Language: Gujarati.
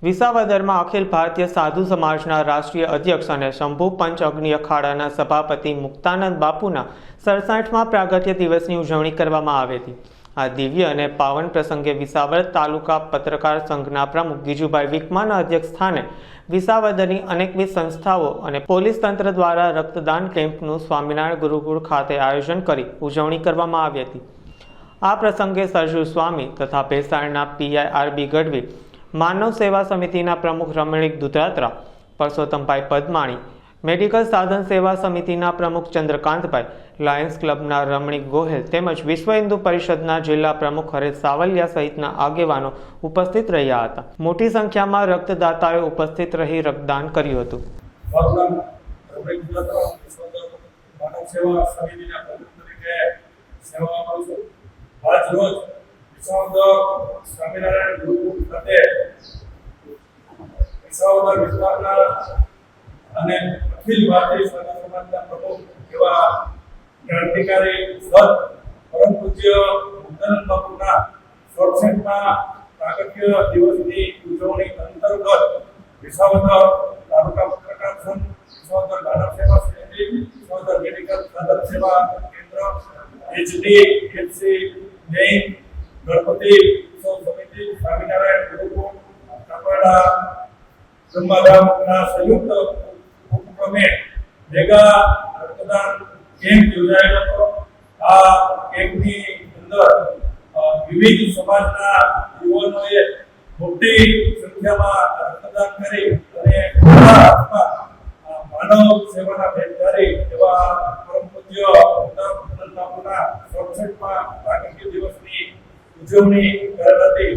વિસાવદરમાં અખિલ ભારતીય સાધુ સમાજના રાષ્ટ્રીય અધ્યક્ષ અને શંભુ પંચ અગ્નિ અખાડાના સભાપતિ મુક્તાનંદ બાપુના 67મા પ્રાગટ્ય દિવસની ઉજવણી કરવામાં આવી હતી। આ દિવ્ય અને પાવન પ્રસંગે વિસાવદર તાલુકા પત્રકાર સંઘના પ્રમુખ ગીજુભાઈ વિકમાના અધ્યક્ષ સ્થાને વિસાવદરની અનેકવિધ સંસ્થાઓ અને પોલીસ તંત્ર દ્વારા રક્તદાન કેમ્પનું સ્વામિનારાયણ ગુરુકુળ ખાતે આયોજન કરી ઉજવણી કરવામાં આવી હતી। આ પ્રસંગે સરજુ સ્વામી તથા ભેસાણના પીઆઈ આરબી ગઢવી, માનવ સેવા સમિતિના પ્રમુખ રમણીક દુધાત્રા, પરસોત્તમભાઈ પદમાણી, મેડિકલ સાધન સેવા સમિતિના પ્રમુખ ચંદ્રકાંતભાઈ, લાયન્સ ક્લબના રમણીક ગોહેલ તેમજ વિશ્વ હિન્દુ પરિષદના જિલ્લા પ્રમુખ હરેશ સાવલિયા સહિતના આગેવાનો ઉપસ્થિત રહ્યા હતા। મોટી સંખ્યામાં રક્તદાતાઓએ ઉપસ્થિત રહી રક્તદાન કર્યું હતું। સ્વામિનારાયણ ગુરુકુળ ખાતે વિસાવદર વિસ્તારના અને અખિલ ભારતીય સાધુ સમાજના પ્રમુખ એવા ક્રાંતિકારી સંત પરમ પૂજ્ય મુક્તાનંદ બાપુના 67મા પ્રાગટ્ય દિવસની ઉજવણી અંતર્ગત વિસાવદર તાલુકા પત્રકાર સંઘ, વિસાવદર માનવ સેવા સમિતિ, વિસાવદર મેડિકલ સાધન સેવા કેન્દ્ર, એચડીએફસી બેંક, ગણપતિ સમિતિ, સ્વામિનારાયણ ગુરુકુળ, કાપડા બ્રહ્માધામના સંયુક્ત ઉપક્રમે મેગા રક્તદાન કેમ્પ યોજાયેલો હતો। આ કેમ્પની અંદર વિવિધ સમાજના યુવાનોએ મોટી સંખ્યામાં રક્તદાન કરી અને માનવ સેવાના ભેટધારી એવા પરમ પૂજ્ય મુક્તાનંદ બાપુના 67મા પ્રાગટ્ય દિવસની ઉજવણી કરેલ હતી।